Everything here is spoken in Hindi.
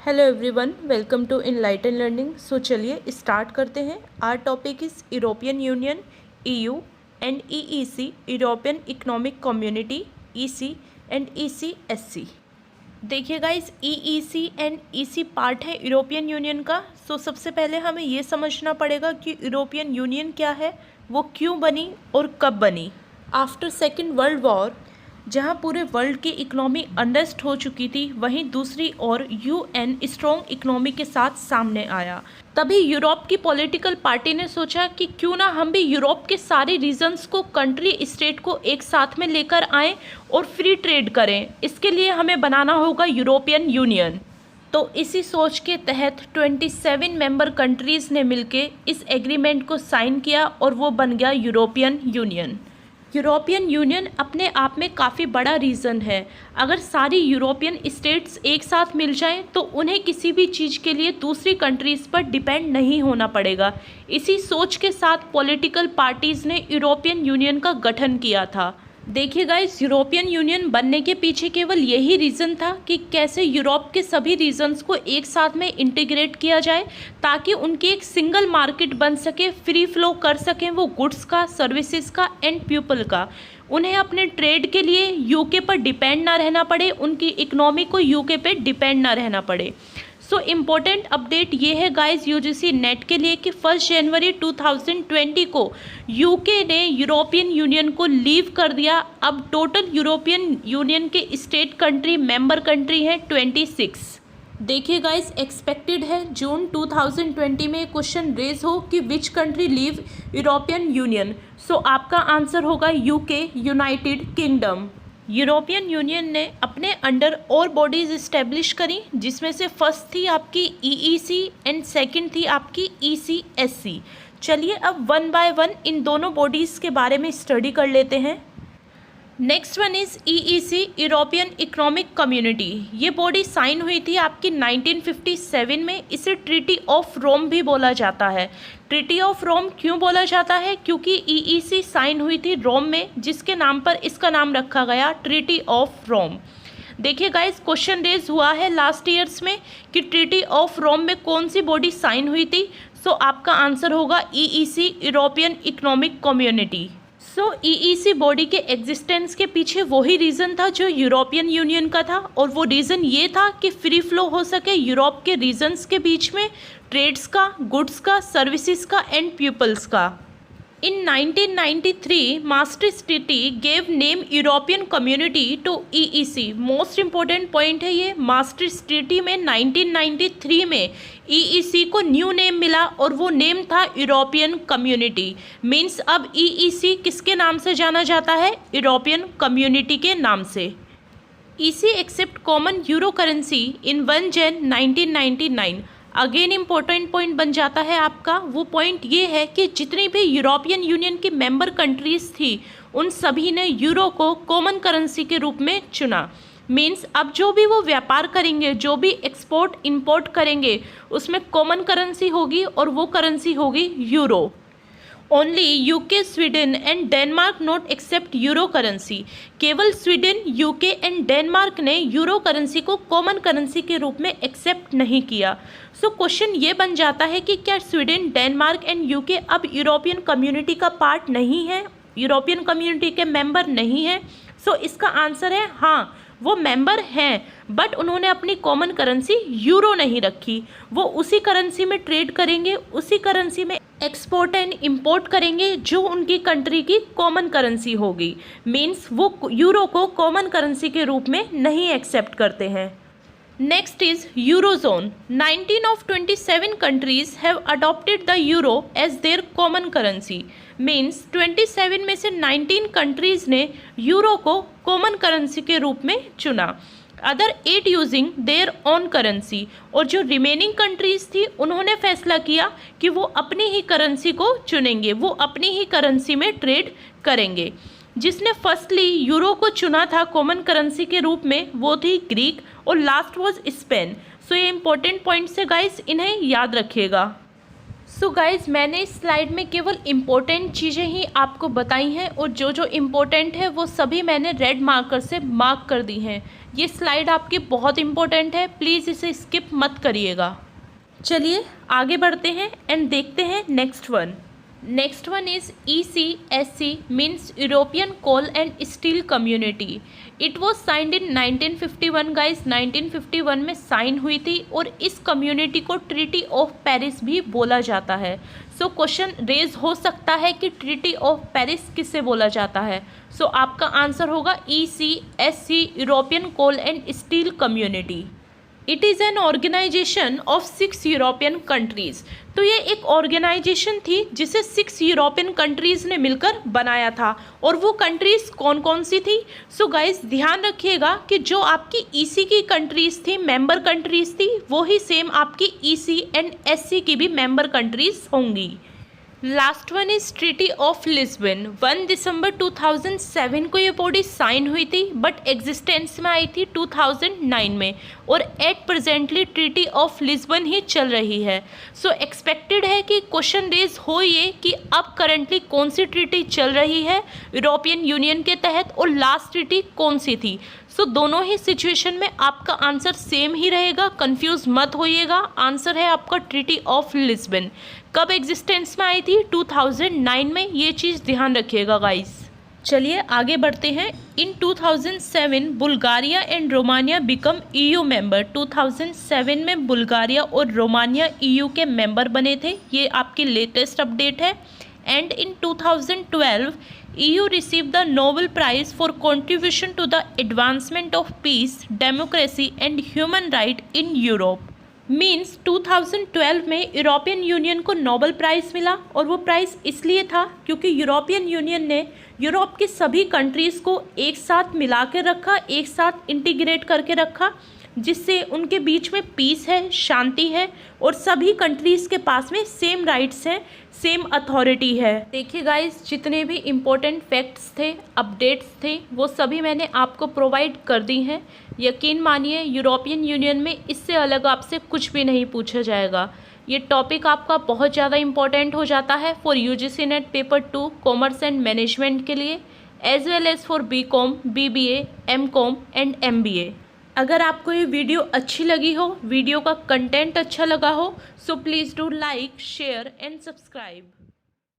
Hello everyone, welcome to enlighten learning. So चलिए स्टार्ट करते हैं। Our topic is European Union, EU and EEC, European Economic Community, EC and ECSC. देखिए guys, EEC and EC part है यूरोपियन यूनियन का। सो सबसे पहले हमें ये समझना पड़ेगा कि यूरोपियन यूनियन क्या है, वो क्यों बनी और कब बनी। आफ्टर सेकेंड वर्ल्ड वॉर, जहां पूरे वर्ल्ड की इकोनॉमी अनरेस्ट हो चुकी थी, वहीं दूसरी ओर यूएन स्ट्रॉन्ग इकोनॉमी के साथ सामने आया। तभी यूरोप की पॉलिटिकल पार्टी ने सोचा कि क्यों ना हम भी यूरोप के सारे रीजन्स को, कंट्री स्टेट को एक साथ में लेकर आएं और फ्री ट्रेड करें। इसके लिए हमें बनाना होगा यूरोपियन यूनियन। तो इसी सोच के तहत 27 मेंबर कंट्रीज़ ने मिलकर इस एग्रीमेंट को साइन किया और वो बन गया यूरोपियन यूनियन। यूरोपियन यूनियन अपने आप में काफ़ी बड़ा रीज़न है। अगर सारी यूरोपियन स्टेट्स एक साथ मिल जाएं तो उन्हें किसी भी चीज़ के लिए दूसरी कंट्रीज़ पर डिपेंड नहीं होना पड़ेगा। इसी सोच के साथ पॉलिटिकल पार्टीज़ ने यूरोपियन यूनियन का गठन किया था। देखिए गाइस, यूरोपियन यूनियन बनने के पीछे केवल यही रीज़न था कि कैसे यूरोप के सभी रीजन्स को एक साथ में इंटीग्रेट किया जाए ताकि उनकी एक सिंगल मार्केट बन सके, फ्री फ्लो कर सकें वो गुड्स का, सर्विसेज का एंड पीपल का। उन्हें अपने ट्रेड के लिए यूके पर डिपेंड ना रहना पड़े, उनकी इकोनॉमी को यूके पे डिपेंड ना रहना पड़े। सो इम्पोर्टेंट अपडेट ये है गाइस यूजीसी नेट के लिए कि 1 जनवरी 2020 को यूके ने यूरोपियन यूनियन को लीव कर दिया। अब टोटल यूरोपियन यूनियन के स्टेट कंट्री, मेंबर कंट्री हैं 26। देखिए गाइस, एक्सपेक्टेड है जून 2020 में क्वेश्चन रेज हो कि which country leave European Union. So आपका आंसर होगा UK, United Kingdom. European Union ने अपने अंडर और बॉडीज़ इस्टेब्लिश करी, जिसमें से फर्स्ट थी आपकी ईईसी एंड सेकंड थी आपकी ईसीएससी। चलिए अब वन बाय वन इन दोनों बॉडीज़ के बारे में स्टडी कर लेते हैं। Next one is EEC, European Economic community. ये बॉडी साइन हुई थी आपकी 1957 में। इसे ट्रीटी ऑफ रोम भी बोला जाता है। ट्रीटी ऑफ रोम क्यों बोला जाता है? क्योंकि ईईसी साइन हुई थी रोम में, जिसके नाम पर इसका नाम रखा गया ट्रीटी ऑफ रोम। देखिए गाइस, क्वेश्चन रेज हुआ है लास्ट ईयर्स में कि ट्रीटी ऑफ रोम में कौन सी बॉडी साइन हुई थी। सो आपका आंसर होगा ईईसी, यूरोपियन इकोनॉमिक कम्युनिटी। सो ईईसी बॉडी के एग्जिस्टेंस के पीछे वही रीज़न था जो यूरोपियन यूनियन का था, और वो रीज़न ये था कि फ्री फ्लो हो सके यूरोप के रीजन्स के बीच में, ट्रेड्स का, गुड्स का, सर्विसेज का एंड पीपल्स का। In 1993, Maastricht Treaty gave name European Community to EEC। Most important point है ये। Maastricht Treaty में 1993 में EEC को न्यू नेम मिला और वो नेम था यूरोपियन कम्युनिटी। मीन्स अब EEC किसके नाम से जाना जाता है? यूरोपियन कम्युनिटी के नाम से। EC accept common euro currency in 1 Jan 1999। Again important point बन जाता है आपका। वो पॉइंट ये है कि जितनी भी यूरोपियन यूनियन की मेंबर कंट्रीज़ थी, उन सभी ने यूरो को कॉमन करेंसी के रूप में चुना। मीन्स अब जो भी वो व्यापार करेंगे, जो भी एक्सपोर्ट इंपोर्ट करेंगे, उसमें कॉमन करेंसी होगी और वो करेंसी होगी euro. Only UK, Sweden and Denmark not accept euro currency. केवल स्वीडन, यूके एंड डेनमार्क ने यूरो करेंसी को कॉमन करेंसी के रूप में एक्सेप्ट नहीं किया। सो क्वेश्चन ये बन जाता है कि क्या स्वीडन, डेनमार्क एंड यूके अब यूरोपियन कम्युनिटी का पार्ट नहीं है, यूरोपियन कम्युनिटी के मेंबर नहीं है? सो इसका आंसर है हाँ, वो मेंबर हैं, बट उन्होंने अपनी कॉमन करेंसी यूरो नहीं रखी। वो उसी करेंसी में ट्रेड करेंगे, उसी करेंसी में एक्सपोर्ट एंड इंपोर्ट करेंगे जो उनकी कंट्री की कॉमन करेंसी होगी। मीन्स वो यूरो को कॉमन करेंसी के रूप में नहीं एक्सेप्ट करते हैं। Next is eurozone. 19 of 27 countries have adopted the euro as their common currency। Means 27 में से 19 कंट्रीज़ ने यूरो को कॉमन करेंसी के रूप में चुना। Other 8 using their own currency. और जो रिमेनिंग कंट्रीज़ थी, उन्होंने फैसला किया कि वो अपनी ही करेंसी को चुनेंगे, वो अपनी ही करेंसी में ट्रेड करेंगे। जिसने फर्स्टली यूरो को चुना था कॉमन करेंसी के रूप में, वो थी ग्रीक, और लास्ट वाज स्पेन। सो ये इंपॉर्टेंट पॉइंट्स है गाइस, इन्हें याद रखिएगा। सो गाइज, मैंने इस स्लाइड में केवल इम्पोर्टेंट चीज़ें ही आपको बताई हैं, और जो जो इम्पोर्टेंट है वो सभी मैंने रेड मार्कर से मार्क कर दी हैं। ये स्लाइड आपकी बहुत इंपॉर्टेंट है, प्लीज़ इसे स्किप मत करिएगा। चलिए आगे बढ़ते हैं एंड देखते हैं next one. Next one is ECSC means European coal and steel community. It was signed in 1951 guys, 1951 में साइन हुई थी और इस कम्युनिटी को ट्रीटी ऑफ पेरिस भी बोला जाता है। सो क्वेश्चन रेज हो सकता है कि ट्रीटी ऑफ पेरिस किसे बोला जाता है। सो आपका आंसर होगा ECSC European coal and steel community. It is an organisation of 6 European countries. तो ये एक ऑर्गेनाइजेशन थी जिसे 6 यूरोपियन कंट्रीज़ ने मिलकर बनाया था। और वो कंट्रीज़ कौन कौन सी थी? सो गाइस ध्यान रखिएगा कि जो आपकी EC की कंट्रीज़ थी, मेंबर कंट्रीज़ थी, वो ही सेम आपकी EC एंड SC की भी मेंबर कंट्रीज़ होंगी। Last one is treaty of Lisbon. 1 दिसंबर 2007 को ये बॉडी साइन हुई थी बट एग्जिस्टेंस में आई थी 2009 में और at presently treaty of Lisbon ही चल रही है। सो एक्सपेक्टेड है कि क्वेश्चन रेज हो ये कि अब करंटली कौन सी ट्रीटी चल रही है यूरोपियन यूनियन के तहत और लास्ट ट्रीटी कौन सी थी। सो दोनों ही सिचुएशन में आपका आंसर सेम ही रहेगा, कंफ्यूज मत होइएगा। आंसर है आपका ट्रीटी ऑफ लिस्बन। कब एग्जिस्टेंस में आई थी? 2009 में। ये चीज़ ध्यान रखिएगा गाइस। चलिए आगे बढ़ते हैं। इन 2007 Bulgaria and Romania become EU member. 2007 में बुल्गारिया और रोमानिया EU के मेंबर बने थे। ये आपकी लेटेस्ट अपडेट है। And in 2012 EU received the Nobel Prize for contribution to the advancement of peace, democracy and human right in Europe। Means 2012 में यूरोपियन यूनियन को नोबेल प्राइज़ मिला और वो प्राइज़ इसलिए था क्योंकि यूरोपियन यूनियन ने यूरोप के सभी कंट्रीज़ को एक साथ मिला के रखा, एक साथ इंटीग्रेट करके रखा, जिससे उनके बीच में पीस है, शांति है और सभी कंट्रीज़ के पास में सेम राइट्स हैं, सेम अथॉरिटी है। देखिए गाइस, जितने भी इम्पोर्टेंट फैक्ट्स थे, अपडेट्स थे, वो सभी मैंने आपको प्रोवाइड कर दी हैं। यकीन मानिए यूरोपियन यूनियन में इससे अलग आपसे कुछ भी नहीं पूछा जाएगा। ये टॉपिक आपका बहुत ज़्यादा इम्पोर्टेंट हो जाता है for UGC NET paper 2 commerce and management के लिए, as well as for BCom, BBA, MCom एंड MBA। अगर आपको ये वीडियो अच्छी लगी हो, वीडियो का कंटेंट अच्छा लगा हो, so please do like, share and subscribe.